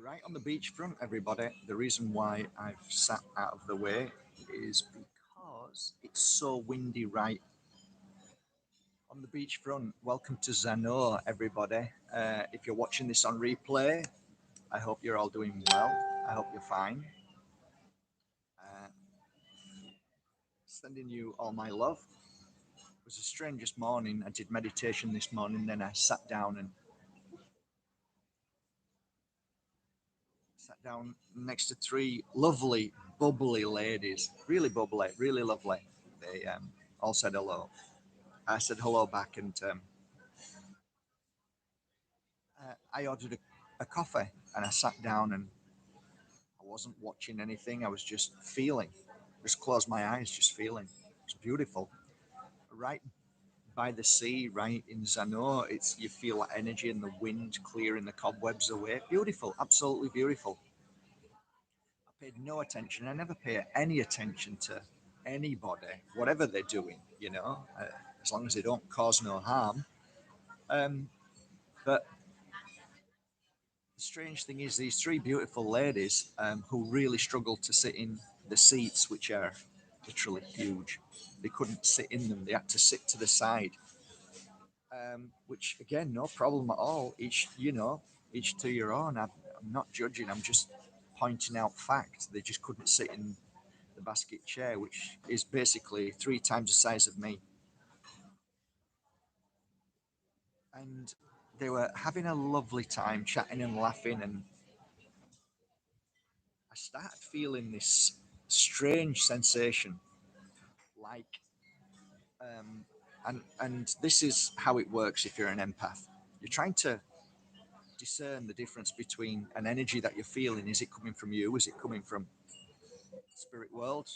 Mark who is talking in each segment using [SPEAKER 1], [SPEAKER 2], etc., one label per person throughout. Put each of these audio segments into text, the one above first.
[SPEAKER 1] Right on the beachfront, everybody. The reason why I've sat out of the way is because it's so windy right on the beachfront. Welcome to Zano, everybody. If you're watching this on replay, I hope you're all doing well. I hope you're fine. Uh, Sending you all my love. It was the strangest morning. I did meditation this morning, then I sat down next to three lovely, bubbly ladies. Really bubbly, really lovely. They all said hello. I said hello back, and I ordered a coffee, and I sat down, and I wasn't watching anything. I was just feeling. Just closed my eyes, just feeling. It's beautiful. Right by the sea, right in Zano, it's you feel that energy and the wind clearing the cobwebs away. Beautiful, absolutely beautiful. I paid no attention. I never pay any attention to anybody, whatever they're doing. As long as they don't cause no harm. Um, but the strange thing is, these three beautiful ladies who really struggled to sit in the seats, which are literally huge. They couldn't sit in them. They had to sit to the side, which again, no problem at all. Each to your own. I'm not judging. I'm just pointing out fact. They just couldn't sit in the basket chair, which is basically three times the size of me. And they were having a lovely time chatting and laughing, and I started feeling this strange sensation, like, um, and this is how it works if you're an empath. You're trying to discern the difference between an energy that you're feeling. Is it coming from you? Is it coming from spirit world?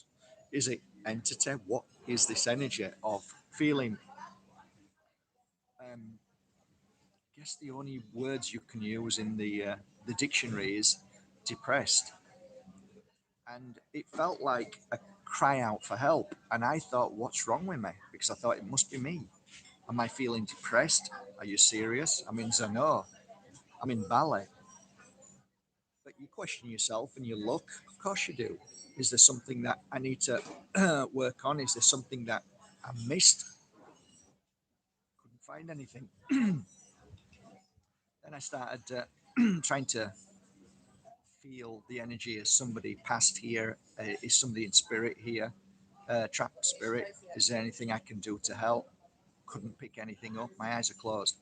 [SPEAKER 1] Is it entity? What is this energy of feeling? I guess the only words you can use in the dictionary is depressed, and it felt like a cry out for help. And I thought, what's wrong with me? Because I thought it must be me. Am I feeling depressed? Are you serious? I'm in Zano. I'm in ballet. But you question yourself and you look. Of course you do. Is there something that I need to work on? Is there something that I missed? Couldn't find anything. Then I started trying to feel the energy. As somebody passed here? Is somebody in spirit here? Trapped spirit? Is there anything I can do to help? Couldn't pick anything up. My eyes are closed.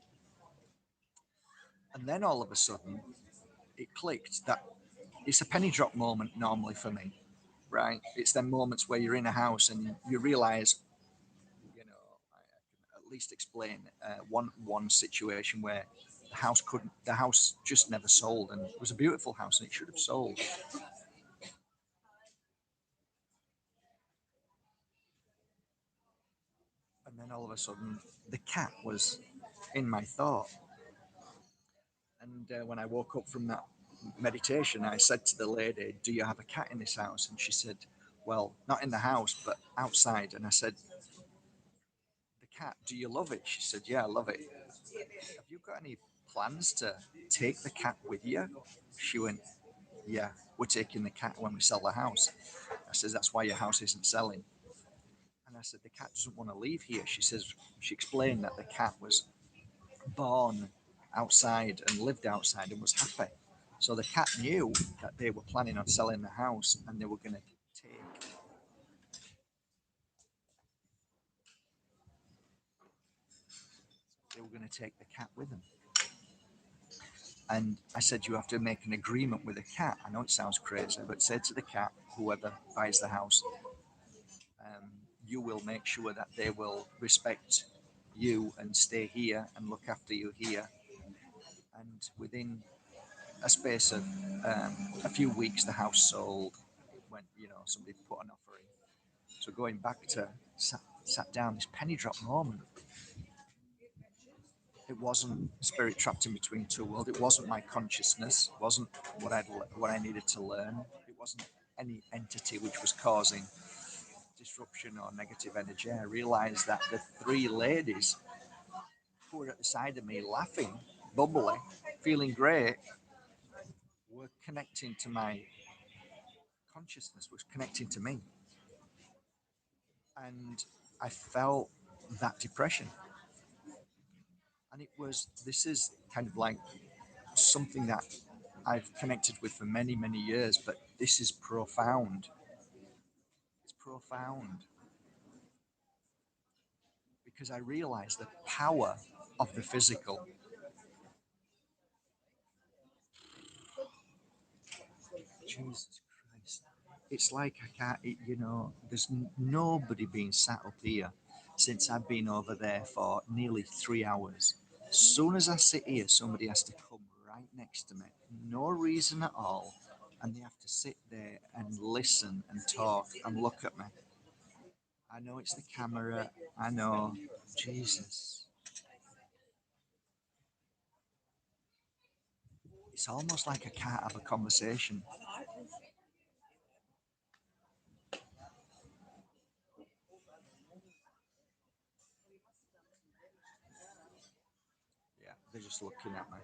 [SPEAKER 1] And then all of a sudden, it clicked that it's a penny drop moment normally for me, right? It's them moments where you're in a house and you realize, I can at least explain one situation where the house just never sold, and it was a beautiful house and it should have sold. And then all of a sudden, the cat was in my thought. And when I woke up from that meditation, I said to the lady, "Do you have a cat in this house?" And she said, "Well, not in the house, but outside." And I said, "The cat, do you love it?" She said, "Yeah, I love it." "Have you got any plans to take the cat with you?" She went, "Yeah, we're taking the cat when we sell the house." I said, "That's why your house isn't selling." And I said, "The cat doesn't want to leave here." She explained that the cat was born outside and lived outside and was happy. So the cat knew that they were planning on selling the house, and take they were going to take the cat with them. And I said, "You have to make an agreement with the cat." I know it sounds crazy, but said to the cat, whoever buys the house, you will make sure that they will respect you and stay here and look after you here. And within a space of a few weeks, the house sold. When somebody put an offer in. So going back to sat down, this penny drop moment. It wasn't spirit trapped in between two worlds. It wasn't my consciousness. It wasn't what I needed to learn. It wasn't any entity which was causing disruption or negative energy. I realized that the three ladies who were at the side of me laughing, bubbly, feeling great, were connecting to my consciousness, was connecting to me. And I felt that depression. And this is kind of like something that I've connected with for many, many years, but this is profound. It's profound because I realize the power of the physical. Jesus Christ. It's like I can't, there's nobody being sat up here since I've been over there for nearly 3 hours. As soon as I sit here, somebody has to come right next to me. No reason at all. And they have to sit there and listen and talk and look at me. I know it's the camera. I know. Jesus. It's almost like I can't have a conversation. Yeah, they're just looking at me.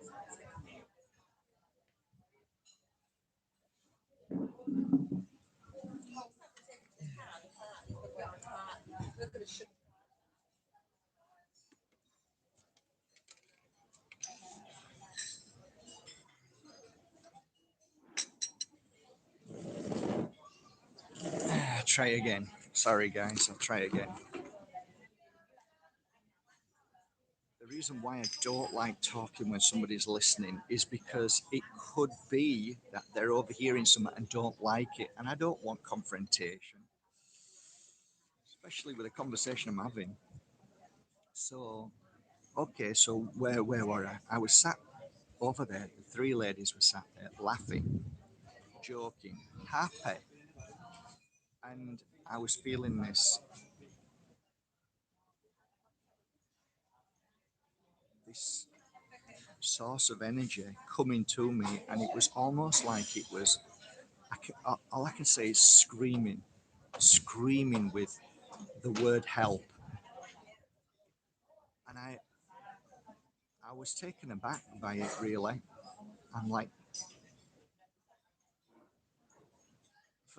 [SPEAKER 1] Try again. Sorry, guys. I'll try again. The reason why I don't like talking when somebody's listening is because it could be that they're overhearing something and don't like it. And I don't want confrontation, especially with a conversation I'm having. So, okay, so where were I? I was sat over there. The three ladies were sat there laughing, joking, happy. And I was feeling this source of energy coming to me, and it was almost like it was. All I can say is screaming, screaming with the word help, and I was taken aback by it. Really, I'm like,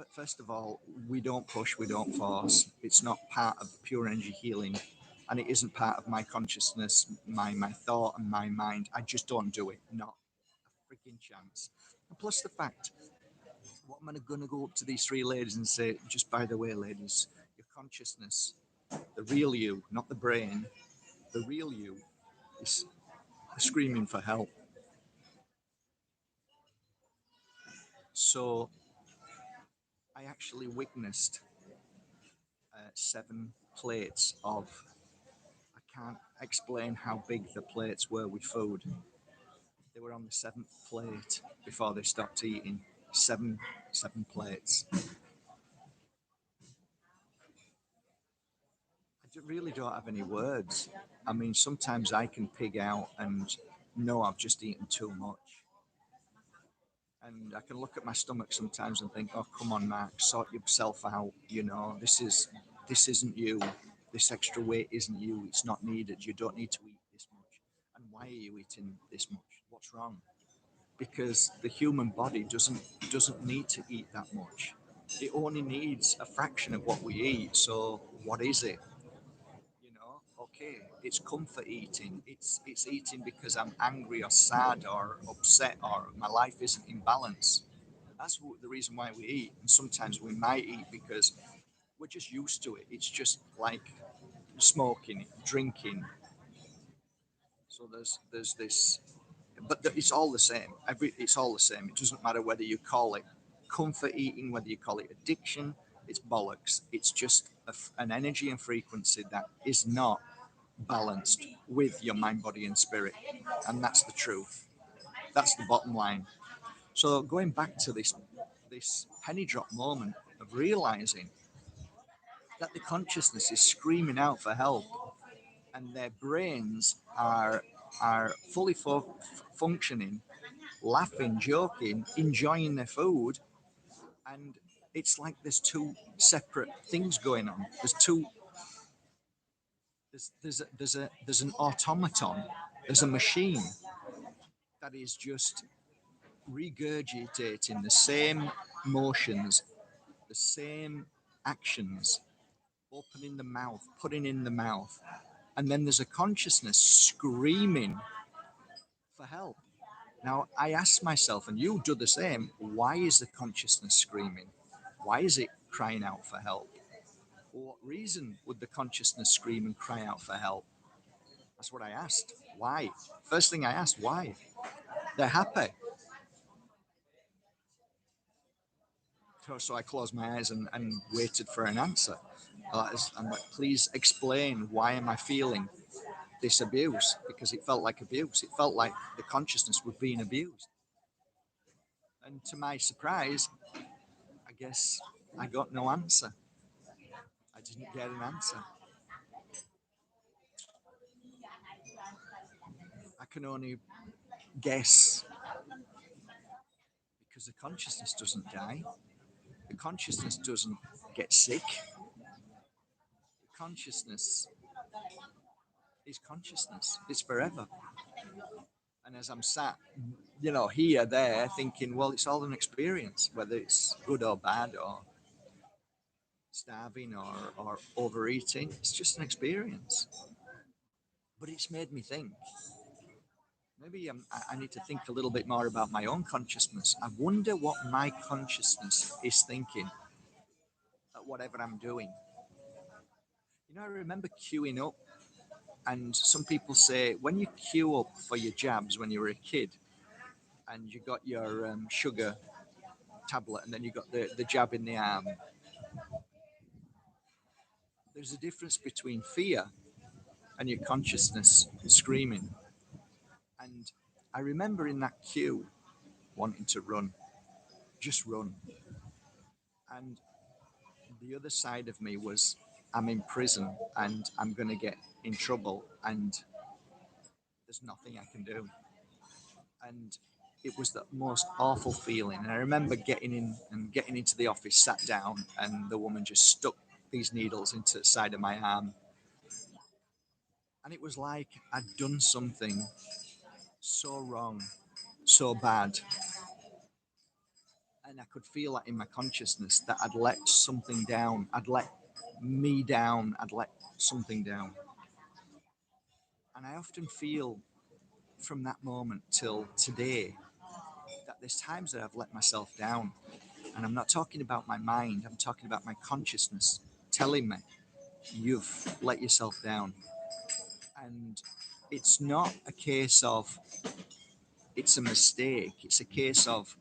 [SPEAKER 1] first of all, we don't push, we don't force. It's not part of pure energy healing, and it isn't part of my consciousness, my thought, and my mind. I just don't do it. Not a freaking chance. And plus the fact, what am I going to go up to these three ladies and say? Just by the way, ladies, your consciousness, the real you, not the brain, the real you is screaming for help. So I actually witnessed 7 plates of. I can't explain how big the plates were with food. They were on the 7th plate before they stopped eating. Seven plates. Really don't have any words. I mean, sometimes I can pig out and know I've just eaten too much. And I can look at my stomach sometimes and think, "Oh, come on, Mark, sort yourself out. This isn't you. This extra weight isn't you. It's not needed. You don't need to eat this much. And why are you eating this much? What's wrong?" Because the human body doesn't need to eat that much. It only needs a fraction of what we eat. So what is it? Okay, it's comfort eating. It's eating because I'm angry or sad or upset or my life isn't in balance. That's the reason why we eat. And sometimes we might eat because we're just used to it. It's just like smoking, drinking. So there's this, but it's all the same. It's all the same. It doesn't matter whether you call it comfort eating, whether you call it addiction. It's bollocks. It's just an energy and frequency that is not balanced with your mind, body, and spirit. And that's the truth. That's the bottom line. So going back to this penny drop moment of realizing that the consciousness is screaming out for help, and their brains are fully functioning, laughing, joking, enjoying their food, and it's like there's two separate things going on. There's an automaton, there's a machine that is just regurgitating the same motions, the same actions, opening the mouth, putting in the mouth, and then there's a consciousness screaming for help. Now, I ask myself, and you do the same, why is the consciousness screaming? Why is it crying out for help? For what reason would the consciousness scream and cry out for help? That's what I asked. Why? First thing I asked, why? They're happy. So I closed my eyes and waited for an answer. I'm like, please explain, why am I feeling this abuse? Because it felt like abuse. It felt like the consciousness was being abused. And to my surprise, I guess I got no answer. I didn't get an answer. I can only guess, because the consciousness doesn't die. The consciousness doesn't get sick. The consciousness is consciousness. It's forever. And as I'm sat, here, there, thinking, well, it's all an experience, whether it's good or bad or starving or overeating, it's just an experience. But it's made me think. Maybe I need to think a little bit more about my own consciousness. I wonder what my consciousness is thinking at whatever I'm doing. I remember queuing up, and some people say when you queue up for your jabs when you were a kid, and you got your sugar tablet, and then you got the jab in the arm, there's a difference between fear and your consciousness screaming. And I remember in that queue wanting to run, just run. And the other side of me was, I'm in prison and I'm going to get in trouble and there's nothing I can do. And it was the most awful feeling. And I remember getting into the office, sat down, and the woman just stuck these needles into the side of my arm. And it was like I'd done something so wrong, so bad. And I could feel that in my consciousness, that I'd let something down. I'd let me down. I'd let something down. And I often feel from that moment till today that there's times that I've let myself down. And I'm not talking about my mind, I'm talking about my consciousness telling me, you've let yourself down. And it's not a case of it's a mistake, it's a case of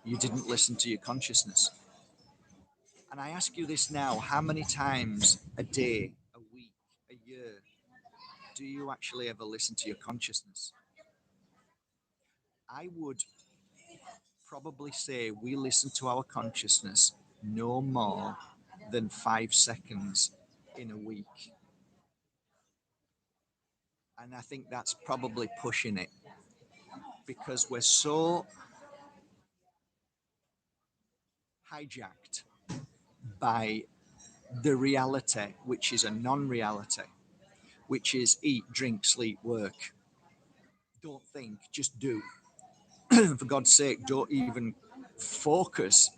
[SPEAKER 1] you didn't listen to your consciousness. And I ask you this now, how many times a day, a week, a year, do you actually ever listen to your consciousness? I would probably say we listen to our consciousness no more than 5 seconds in a week. And I think that's probably pushing it, because we're so hijacked by the reality, which is a non-reality, which is eat, drink, sleep, work. Don't think, just do. For God's sake, don't even focus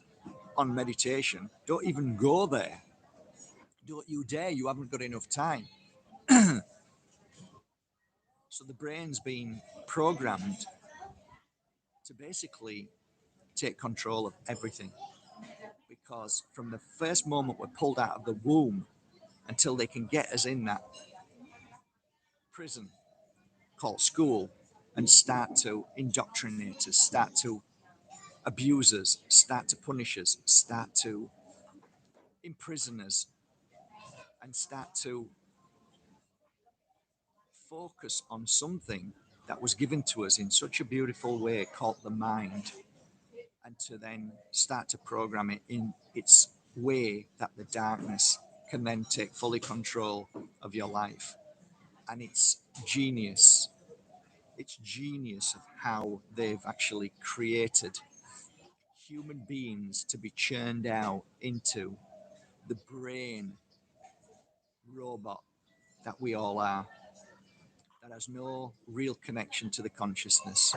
[SPEAKER 1] on meditation. Don't even go there. Don't you dare, you haven't got enough time. So the brain's been programmed to basically take control of everything. Because from the first moment we're pulled out of the womb until they can get us in that prison called school and start to indoctrinate us, start to abuse us, start to punish us, start to imprison us, and start to focus on something that was given to us in such a beautiful way called the mind, and to then start to program it in its way that the darkness can then take fully control of your life. And it's genius. It's genius of how they've actually created human beings to be churned out into the brain robot that we all are, that has no real connection to the consciousness.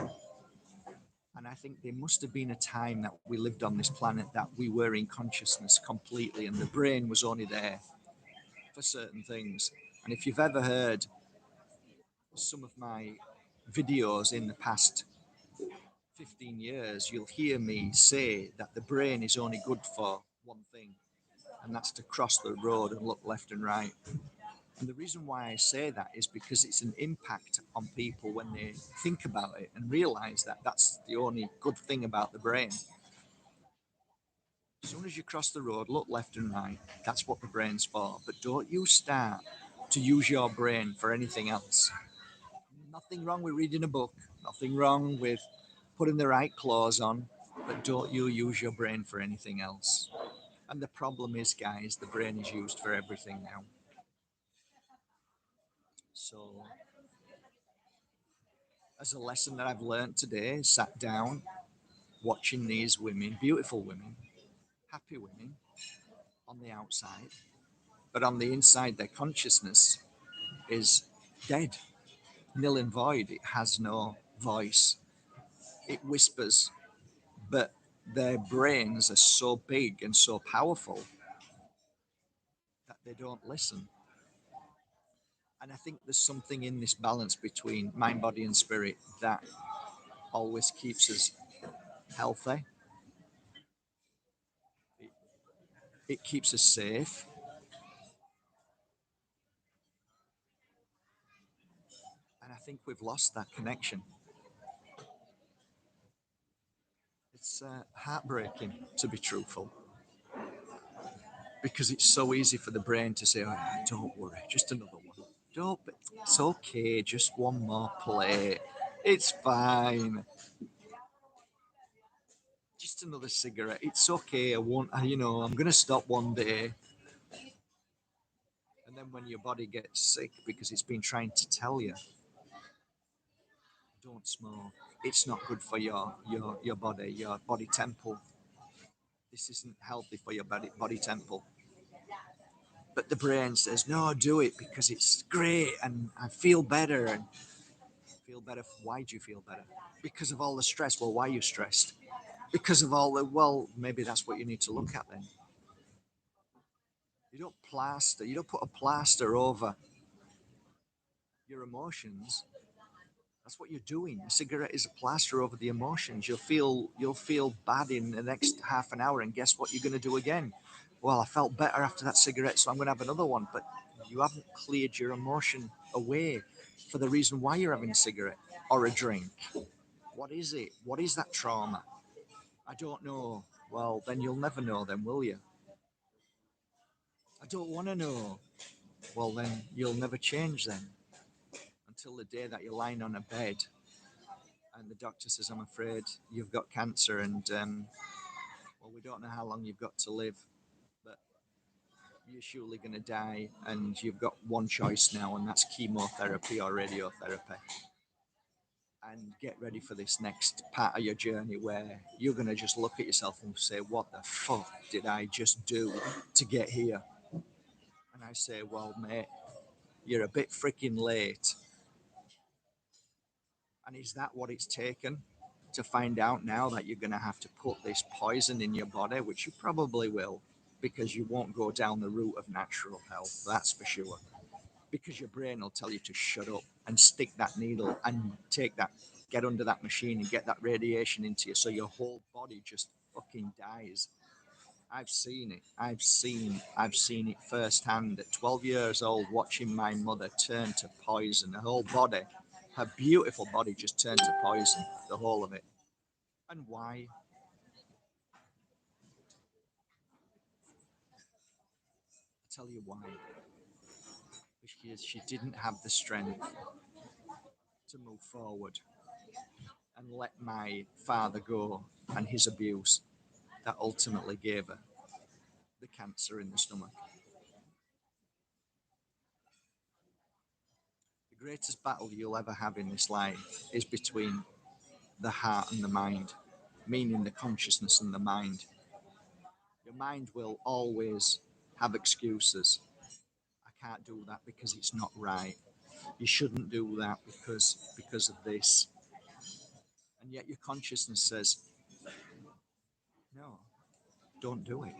[SPEAKER 1] And And I think there must have been a time that we lived on this planet that we were in consciousness completely, and the brain was only there for certain things. And if you've ever heard some of my videos in the past 15 years, you'll hear me say that the brain is only good for one thing, and that's to cross the road and look left and right. And the reason why I say that is because it's an impact on people when they think about it and realize that that's the only good thing about the brain. As soon as you cross the road, look left and right. That's what the brain's for. But don't you start to use your brain for anything else. Nothing wrong with reading a book, nothing wrong with putting the right clothes on, but don't you use your brain for anything else. And the problem is, guys, the brain is used for everything now. So, as a lesson that I've learned today, sat down watching these women, beautiful women, happy women on the outside, but on the inside, their consciousness is dead, nil and void. It has no voice. It whispers, but their brains are so big and so powerful that they don't listen. And I think there's something in this balance between mind, body, and spirit that always keeps us healthy. It, it keeps us safe. And I think we've lost that connection. It's heartbreaking, to be truthful, because it's so easy for the brain to say, oh, don't worry, just another one. Don't, it's okay, just one more plate. It's fine. Just another cigarette. It's okay. I won't, I'm going to stop one day. And then when your body gets sick because it's been trying to tell you, don't smoke. It's not good for your body temple. This isn't healthy for your body temple. But the brain says, no, do it because it's great and I feel better. And feel better. Why do you feel better? Because of all the stress. Well, why are you stressed? Because of all the, well, maybe that's what you need to look at then. You don't put a plaster over your emotions. That's what you're doing. A cigarette is a plaster over the emotions. You'll feel bad in the next half an hour, and guess what you're going to do again? Well, I felt better after that cigarette, so I'm going to have another one. But you haven't cleared your emotion away for the reason why you're having a cigarette or a drink. What is it? What is that trauma? I don't know. Well, then you'll never know, then, will you? I don't want to know. Well, then you'll never change then until the day that you're lying on a bed and the doctor says, I'm afraid you've got cancer and, well, we don't know how long you've got to live, but you're surely going to die and you've got one choice now, and that's chemotherapy or radiotherapy. And get ready for this next part of your journey where you're going to just look at yourself and say, what the fuck did I just do to get here? And I say, well, mate, you're a bit freaking late. And is that what it's taken to find out now that you're going to have to put this poison in your body, which you probably will, because you won't go down the route of natural health, that's for sure. Because your brain will tell you to shut up and stick that needle and get under that machine and get that radiation into you, so your whole body just fucking dies. I've seen it. I've seen it firsthand at 12 years old, watching my mother turn to poison. Her whole body, her beautiful body, just turned to poison, the whole of it. And why? I tell you why. Because she didn't have the strength to move forward and let my father go and his abuse that ultimately gave her the cancer in the stomach. The greatest battle you'll ever have in this life is between the heart and the mind, meaning the consciousness and the mind. Your mind will always have excuses. I can't do that because it's not right. You shouldn't do that because of this. And yet your consciousness says, no, don't do it.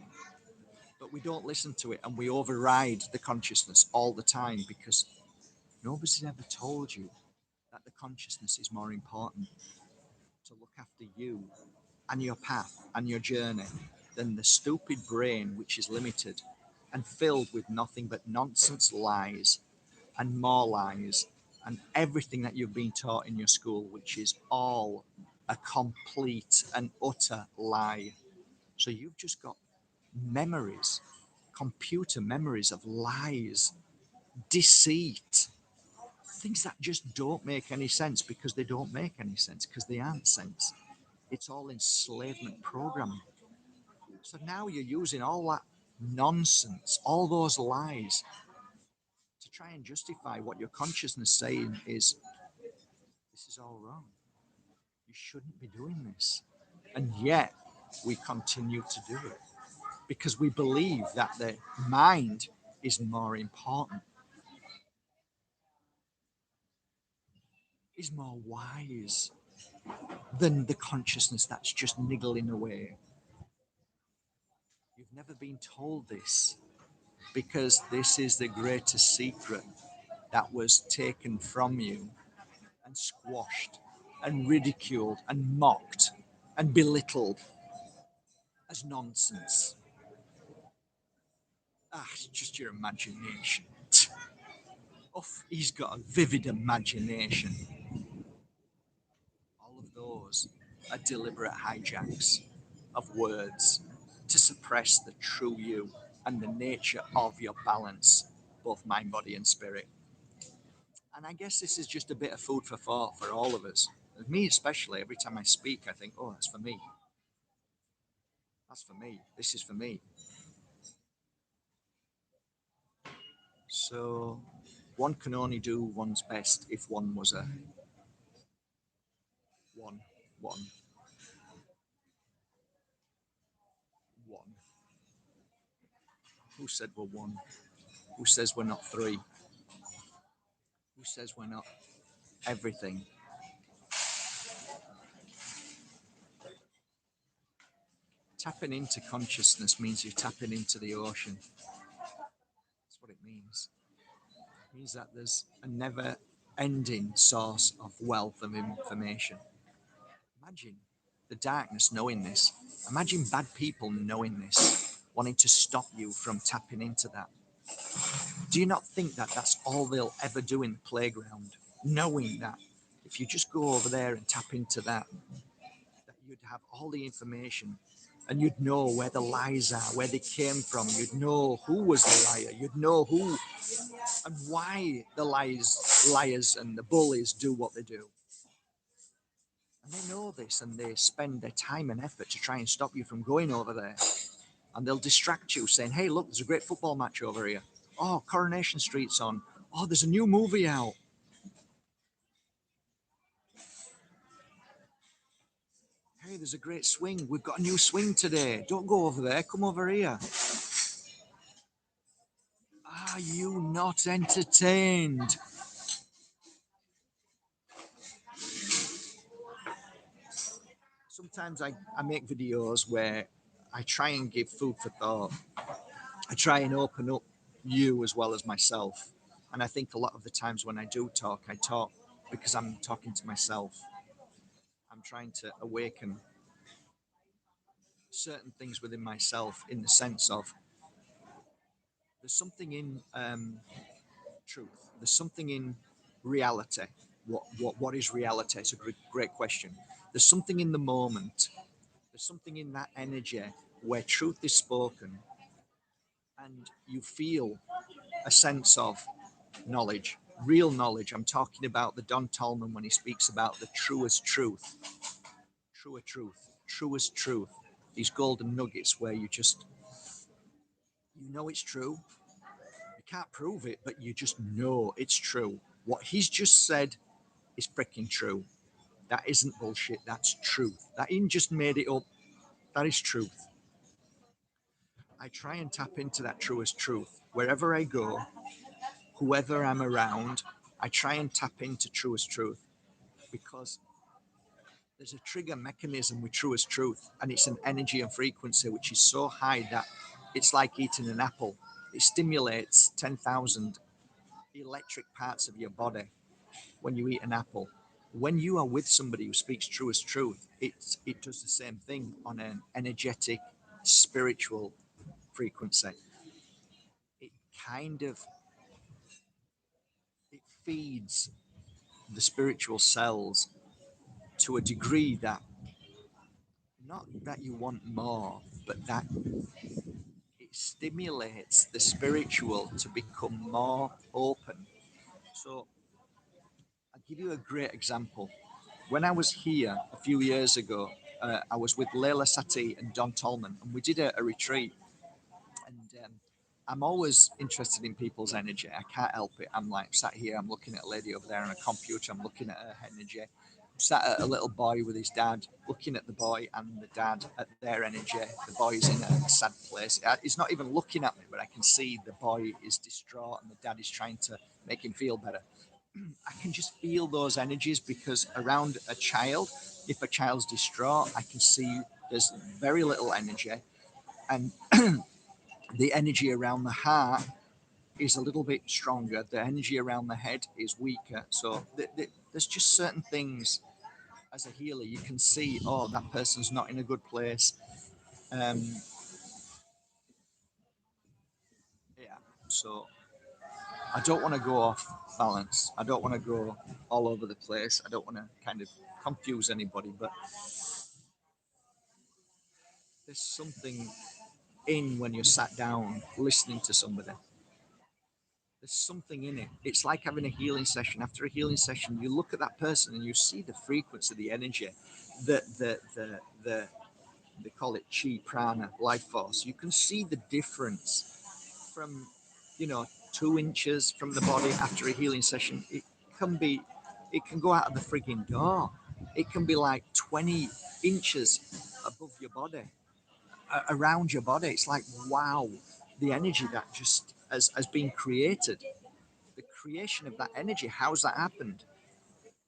[SPEAKER 1] But we don't listen to it, and we override the consciousness all the time because nobody's ever told you that the consciousness is more important to look after you and your path and your journey than the stupid brain, which is limited and filled with nothing but nonsense lies and more lies and everything that you've been taught in your school, which is all a complete and utter lie. So you've just got memories, computer memories of lies, deceit, things that just don't make any sense because they don't make any sense because they aren't sense. It's all enslavement programming. So now you're using all that nonsense, all those lies to try and justify what your consciousness saying is this is all wrong. You shouldn't be doing this. And yet we continue to do it because we believe that the mind is more important, is more wise than the consciousness that's just niggling away. You've never been told this because this is the greatest secret that was taken from you and squashed and ridiculed and mocked and belittled as nonsense. Ah, it's just your imagination. Oh, he's got a vivid imagination. All of those are deliberate hijacks of words to suppress the true you and the nature of your balance, both mind, body, and spirit. And I guess this is just a bit of food for thought for all of us. Me especially, every time I speak, I think, oh, that's for me. That's for me. This is for me. So one can only do one's best if one was a one, one, one. Who said we're one? Who says we're not three? Who says we're not everything? Tapping into consciousness means you're tapping into the ocean. That's what it means. It means that there's a never ending source of wealth of information. Imagine the darkness knowing this. Imagine bad people knowing this, wanting to stop you from tapping into that. Do you not think that that's all they'll ever do in the playground? Knowing that if you just go over there and tap into that, that you'd have all the information and you'd know where the lies are, where they came from. You'd know who was the liar. You'd know who and why the liars and the bullies do what they do. And they know this and they spend their time and effort to try and stop you from going over there. And they'll distract you saying, hey, look, there's a great football match over here. Oh, Coronation Street's on. Oh, there's a new movie out. Hey, there's a great swing. We've got a new swing today. Don't go over there. Come over here. Are you not entertained? Sometimes I make videos where I try and give food for thought. I try and open up you as well as myself. And I think a lot of the times when I do talk, I talk because I'm talking to myself. I'm trying to awaken certain things within myself in the sense of there's something in truth. There's something in reality. What is reality? It's a great question. There's something in the moment. There's something in that energy where truth is spoken and you feel a sense of knowledge, real knowledge. I'm talking about the Don Tolman when he speaks about the truest truth, truer truth, truest truth. These golden nuggets where you just, you know it's true. You can't prove it, but you just know it's true. What he's just said is freaking true. That isn't bullshit. That's truth. That ain't just made it up. That is truth. I try and tap into that truest truth. Wherever I go, whoever I'm around, I try and tap into truest truth because there's a trigger mechanism with truest truth, and it's an energy and frequency which is so high that it's like eating an apple. It stimulates 10,000 electric parts of your body when you eat an apple. When you are with somebody who speaks truest truth, it does the same thing on an energetic, spiritual frequency. It kind of it feeds the spiritual cells to a degree that not that you want more, but that it stimulates the spiritual to become more open. So I'll give you a great example. When I was here a few years ago, I was with Leila Sati and Don Tolman, and we did a retreat. And I'm always interested in people's energy. I can't help it. I'm like sat here, I'm looking at a lady over there on a computer, I'm looking at her energy. I'm sat at a little boy with his dad, looking at the boy and the dad at their energy. The boy's in a sad place. He's not even looking at me, but I can see the boy is distraught and the dad is trying to make him feel better. I can just feel those energies because around a child, if a child's distraught, I can see there's very little energy. And the energy around the heart is a little bit stronger. The energy around the head is weaker. So there's just certain things as a healer you can see. Oh, that person's not in a good place. Um, yeah. So I don't want to go off balance. I don't want to go all over the place. I don't want to kind of confuse anybody. But there's something in when you're sat down listening to somebody. There's something in it. It's like having a healing session. After a healing session, you look at that person and you see the frequency, the energy, the they call it chi, prana, life force. You can see the difference from, 2 inches from the body after a healing session. Can be, it can go out of the frigging door. It can be like 20 inches above your body, around your body. It's like, wow, the energy that just has been created, the creation of that energy, how's that happened?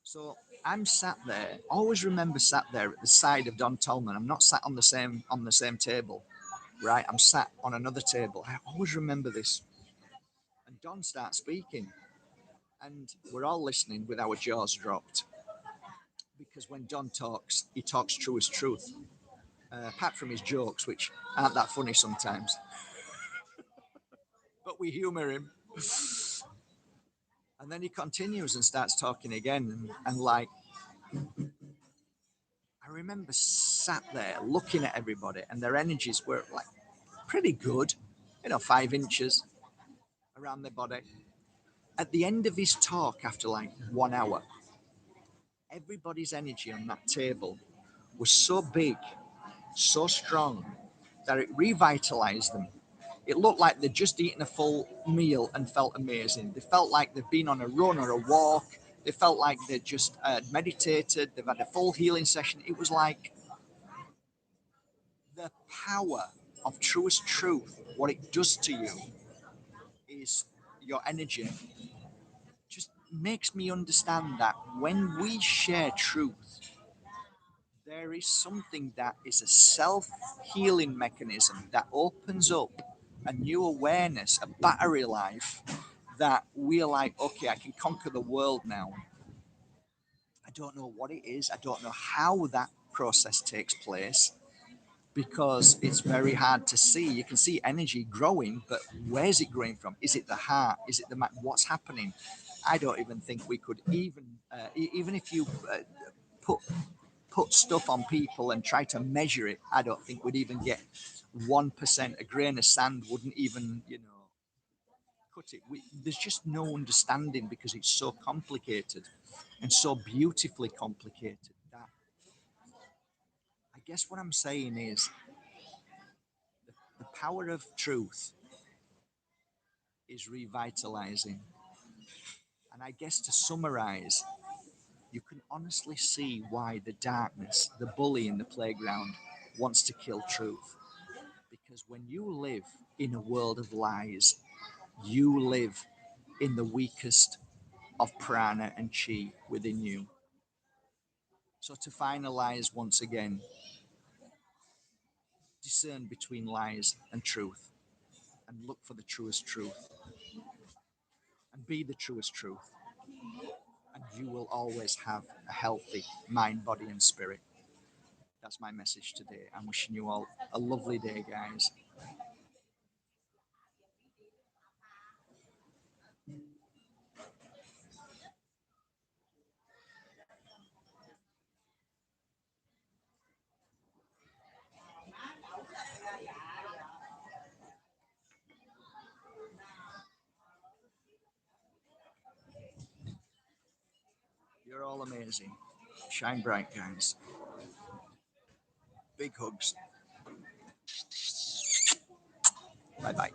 [SPEAKER 1] So I'm sat there, always remember sat there at the side of Don Tolman. I'm not sat on the same table, right? I'm sat on another table. I always remember this. And Don starts speaking, and we're all listening with our jaws dropped. Because when Don talks, he talks true as truth. Apart from his jokes, which aren't that funny sometimes, but we humour him. And then he continues and starts talking again, and like I remember sat there looking at everybody, and their energies were like pretty good, 5 inches around their body. At the end of his talk, after like 1 hour, everybody's energy on that table was so big, so strong, that it revitalized them. It looked like they'd just eaten a full meal and felt amazing. They felt like they'd been on a run or a walk. They felt like they'd just meditated. They've had a full healing session. It was like the power of truest truth, what it does to you is your energy just makes me understand that when we share truth, there is something that is a self healing mechanism that opens up a new awareness, a battery life that we're like, okay, I can conquer the world now. I don't know what it is, I don't know how that process takes place because it's very hard to see. You can see energy growing, but where's it growing from? Is it the heart? Is it the what's happening? I don't even think we could even if you put put stuff on people and try to measure it. I don't think we'd even get 1%. A grain of sand wouldn't even cut it. There's just no understanding because it's so complicated and so beautifully complicated that I guess what I'm saying is the power of truth is revitalizing. And I guess to summarize, you can honestly see why the darkness, the bully in the playground, wants to kill truth. Because when you live in a world of lies, you live in the weakest of prana and chi within you. So to finalize once again, discern between lies and truth and look for the truest truth and be the truest truth. And you will always have a healthy mind, body, and spirit. That's my message today. I'm wishing you all a lovely day, guys. You're all amazing. Shine bright, guys. Big hugs. Bye bye.